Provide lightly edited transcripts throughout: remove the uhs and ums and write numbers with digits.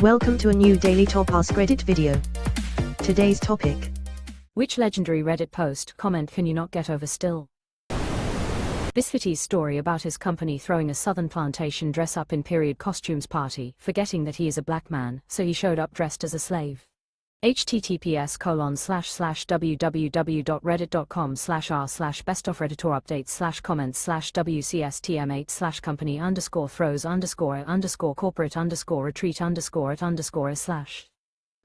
Welcome to a new Daily Top Askreddit video. Today's topic. Which legendary Reddit post comment can you not get over still? Bisfitty's story about his company throwing a southern plantation dress-up in period costumes party, forgetting that he is a black man, so he showed up dressed as a slave. https://www.reddit.com/r/best-of-redditor-updates/comments/wcs/tmh/company_throws_comment/w/c/s/t-m8/company_comments/.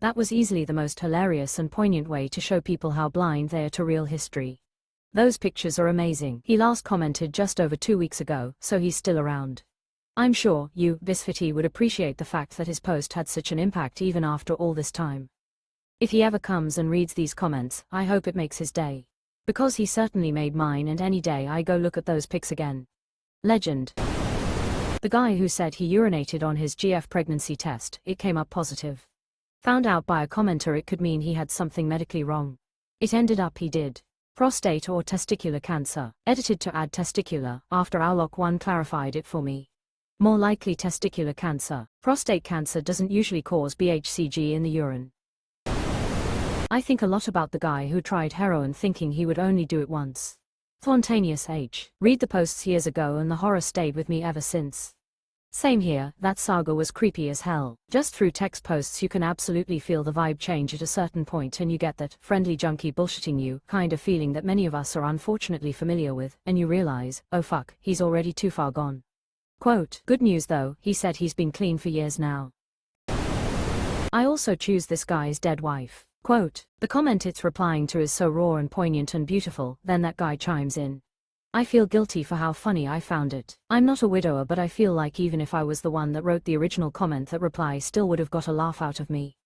That was easily the most hilarious and poignant way to show people how blind they are to real history. Those pictures are amazing. He last commented just over 2 weeks ago, so he's still around. I'm sure you, Bisfitty, would appreciate the fact that his post had such an impact even after all this time. If he ever comes and reads these comments, I hope it makes his day. Because he certainly made mine, and any day I go look at those pics again. Legend. The guy who said he urinated on his GF pregnancy test, it came up positive. Found out by a commenter it could mean he had something medically wrong. It ended up he did. Prostate or testicular cancer, edited to add testicular, after Owlock1 clarified it for me. More likely testicular cancer. Prostate cancer doesn't usually cause BHCG in the urine. I think a lot about the guy who tried heroin thinking he would only do it once. Spontaneous H. Read the posts years ago and the horror stayed with me ever since. Same here, that saga was creepy as hell. Just through text posts you can absolutely feel the vibe change at a certain point, and you get that friendly junkie bullshitting you kind of feeling that many of us are unfortunately familiar with, and you realize, oh fuck, he's already too far gone. Quote, good news though, he said he's been clean for years now. I also choose this guy's dead wife. Quote, the comment it's replying to is so raw and poignant and beautiful, then that guy chimes in. I feel guilty for how funny I found it. I'm not a widower, but I feel like even if I was the one that wrote the original comment, that reply still would have got a laugh out of me.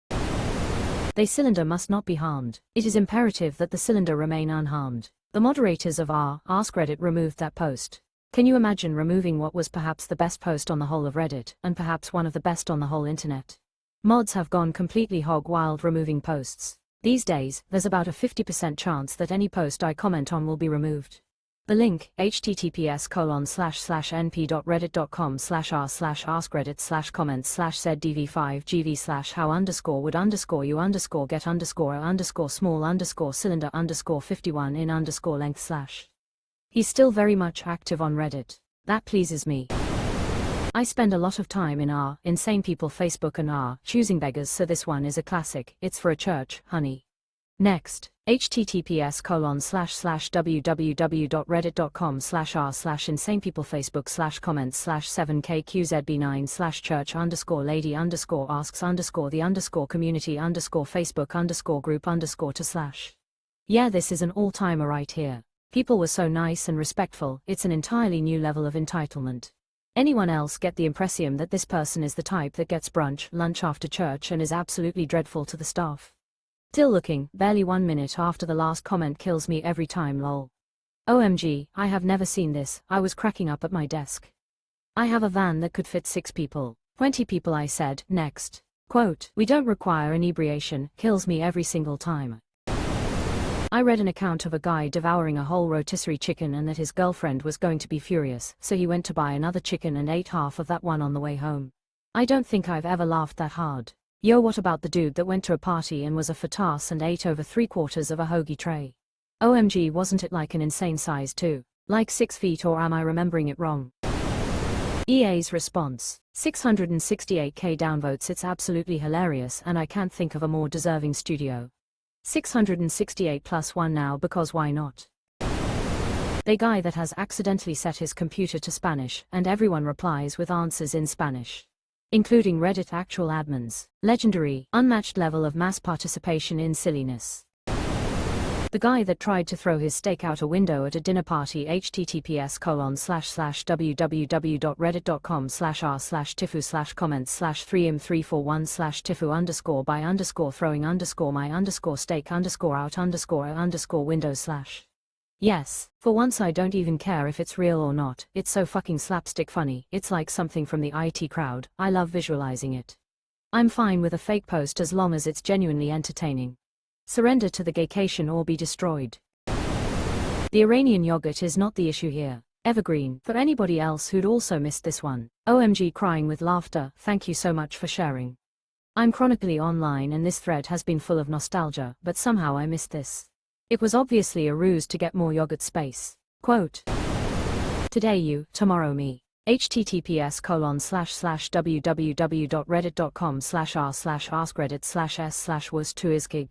The cylinder must not be harmed. It is imperative that the cylinder remain unharmed. The moderators of Askreddit removed that post. Can you imagine removing what was perhaps the best post on the whole of Reddit, and perhaps one of the best on the whole internet? Mods have gone completely hog wild removing posts. These days, there's about a 50% chance that any post I comment on will be removed. The link, https://np.reddit.com/r/askreddit/comments/zdv5gv/how_wood_get_small_small_length/. He's still very much active on Reddit. That pleases me. I spend a lot of time in Insane People Facebook and Choosing Beggars, so this one is a classic. It's for a church, honey. Next, https://www.reddit.com/r/insanepeoplefacebook/comments/7kqzb9/church_lady_ask_the_group_to/. Yeah, this is an all-timer right here. People were so nice and respectful, it's an entirely new level of entitlement. Anyone else get the impression that this person is the type that gets brunch, lunch after church and is absolutely dreadful to the staff? Still looking, barely 1 minute after the last comment kills me every time, lol. OMG, I have never seen this, I was cracking up at my desk. I have a van that could fit 6 people. 20 people, I said. Next. Quote, we don't require inebriation, kills me every single time. I read an account of a guy devouring a whole rotisserie chicken and that his girlfriend was going to be furious, so he went to buy another chicken and ate half of that one on the way home. I don't think I've ever laughed that hard. Yo, what about the dude that went to a party and was a fatas and ate over 3/4 of a hoagie tray? OMG, wasn't it like an insane size too? Like 6 feet, or am I remembering it wrong? EA's response. 668k downvotes. It's absolutely hilarious and I can't think of a more deserving studio. 668 plus 1 now, because why not? The guy that has accidentally set his computer to Spanish, and everyone replies with answers in Spanish. Including Reddit actual admins. Legendary, unmatched level of mass participation in silliness. The guy that tried to throw his steak out a window at a dinner party. https://www.reddit.com/r/tifu/comments/3m341/tifu_steak_out_a_window/. Yes, for once I don't even care if it's real or not, it's so fucking slapstick funny, it's like something from the IT crowd. I love visualizing it. I'm fine with a fake post as long as it's genuinely entertaining. Surrender to the gaycation or be destroyed. The Iranian yogurt is not the issue here. Evergreen. For anybody else who'd also missed this one. OMG, crying with laughter, thank you so much for sharing. I'm chronically online and this thread has been full of nostalgia, but somehow I missed this. It was obviously a ruse to get more yogurt space. Quote. Today you, tomorrow me. https://www.reddit.com/r/askreddit/s/was2isgig.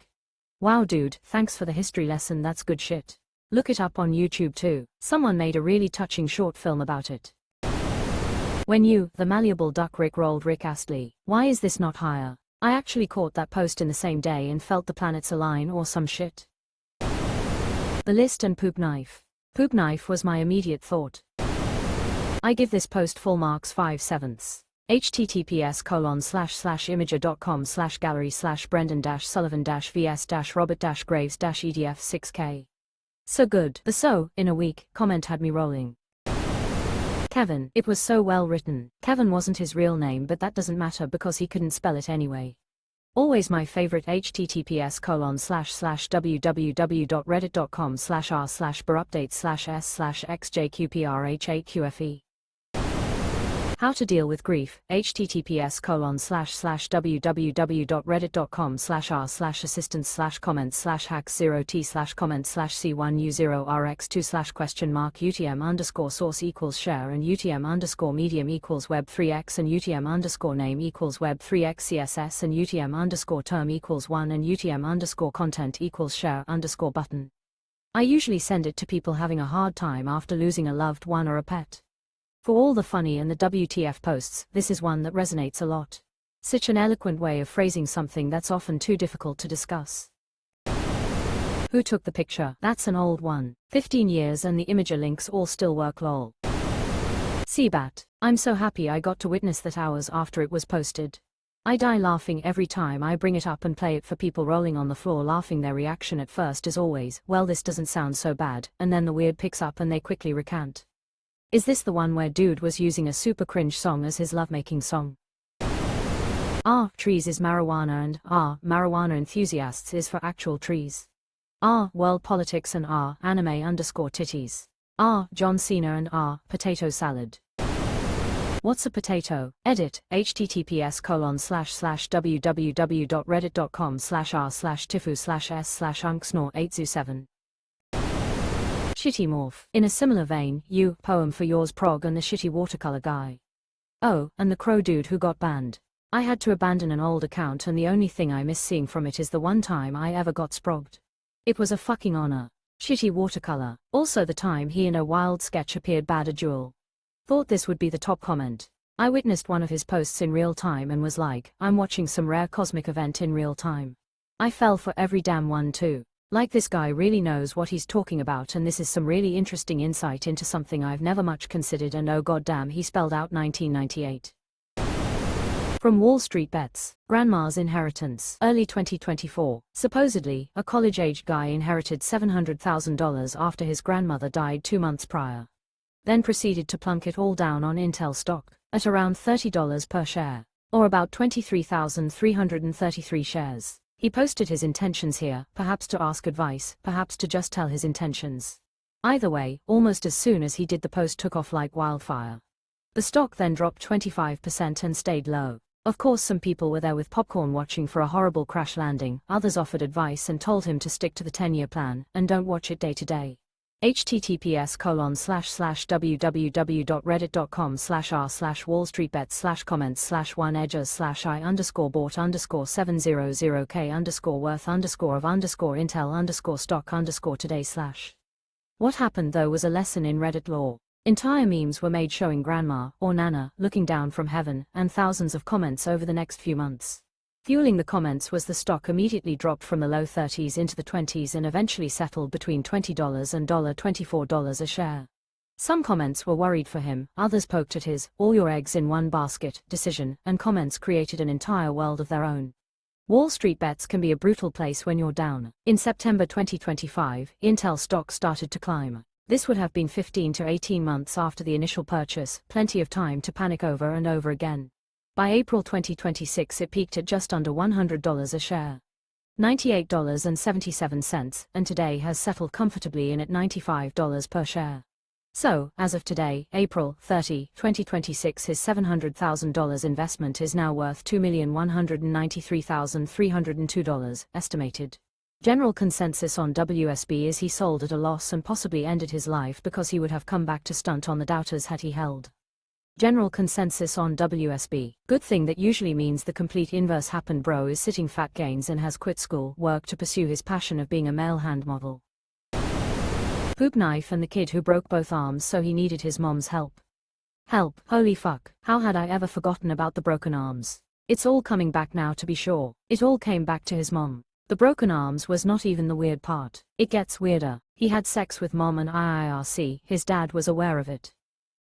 Wow dude, thanks for the history lesson, that's good shit. Look it up on YouTube too. Someone made a really touching short film about it. When you, the malleable duck Rick rolled Rick Astley. Why is this not higher? I actually caught that post in the same day and felt the planets align or some shit. The list and poop knife. Poop knife was my immediate thought. I give this post full marks 5/7. https://imager.com/gallery/brendan-sullivan-vs-robert-graves-edf6k. So good. The "so" in a week comment had me rolling. Kevin. It was so well written. Kevin wasn't his real name, but that doesn't matter because he couldn't spell it anyway. Always my favorite. https://www.reddit.com/r/berupdates/s/xjqprh8qfe. How to deal with grief. https://www.reddit.com/r/assistance/comments/hack0t/comment/c1u0rx2/question mark UTM_source=share and UTM_medium=web3x and UTM_name=web3x CSS and UTM_term=1 and UTM_content=share_button. I usually send it to people having a hard time after losing a loved one or a pet. For all the funny and the WTF posts, this is one that resonates a lot. Such an eloquent way of phrasing something that's often too difficult to discuss. Who took the picture? That's an old one. 15 years and the imager links all still work lol. Seabat. I'm so happy I got to witness that hours after it was posted. I die laughing every time I bring it up and play it for people rolling on the floor laughing. Their reaction at first is always, well, this doesn't sound so bad, and then the weird picks up and they quickly recant. Is this the one where dude was using a super cringe song as his lovemaking song? Trees is marijuana and marijuana enthusiasts is for actual trees. World politics and anime_titties. John Cena and potato salad. What's a potato? Edit. https://www.reddit.com/r/tifu/s/unksnor827. Shitty morph. In a similar vein, you, poem for yours prog and the shitty watercolor guy. Oh, and the crow dude who got banned. I had to abandon an old account and the only thing I miss seeing from it is the one time I ever got sprogged. It was a fucking honor. Shitty watercolor. Also the time he in a wild sketch appeared bad a duel. Thought this would be the top comment. I witnessed one of his posts in real time and was like, I'm watching some rare cosmic event in real time. I fell for every damn one too. Like this guy really knows what he's talking about and this is some really interesting insight into something I've never much considered and oh goddamn he spelled out 1998. From Wall Street Bets, Grandma's Inheritance, early 2024. Supposedly, a college-aged guy inherited $700,000 after his grandmother died 2 months prior. Then proceeded to plunk it all down on Intel stock, at around $30 per share, or about 23,333 shares. He posted his intentions here, perhaps to ask advice, perhaps to just tell his intentions. Either way, almost as soon as he did the post took off like wildfire. The stock then dropped 25% and stayed low. Of course some people were there with popcorn watching for a horrible crash landing, others offered advice and told him to stick to the 10-year plan, and don't watch it day to day. https://www.reddit.com/r/wallstreetbets/comments/1edges/I_bought_700k_stock_today/. What happened though was a lesson in Reddit lore. Entire memes were made showing Grandma, or Nana, looking down from heaven, and thousands of comments over the next few months. Fueling the comments was the stock immediately dropped from the low 30s into the 20s and eventually settled between $20 and $24 a share. Some comments were worried for him, others poked at his all your eggs in one basket decision, and comments created an entire world of their own. Wall Street Bets can be a brutal place when you're down. In September 2025, Intel stock started to climb. This would have been 15 to 18 months after the initial purchase, plenty of time to panic over and over again. By April 2026 it peaked at just under $100 a share. $98.77, and today has settled comfortably in at $95 per share. So, as of today, April 30, 2026, his $700,000 investment is now worth $2,193,302, estimated. General consensus on WSB is he sold at a loss and possibly ended his life because he would have come back to stunt on the doubters had he held. General consensus on WSB. Good thing that usually means the complete inverse happened. Bro is sitting fat gains and has quit school work to pursue his passion of being a male hand model. Poop knife and the kid who broke both arms so he needed his mom's help. Help, holy fuck, how had I ever forgotten about the broken arms? It's all coming back now to be sure. It all came back to his mom. The broken arms was not even the weird part. It gets weirder. He had sex with mom and IIRC, his dad was aware of it.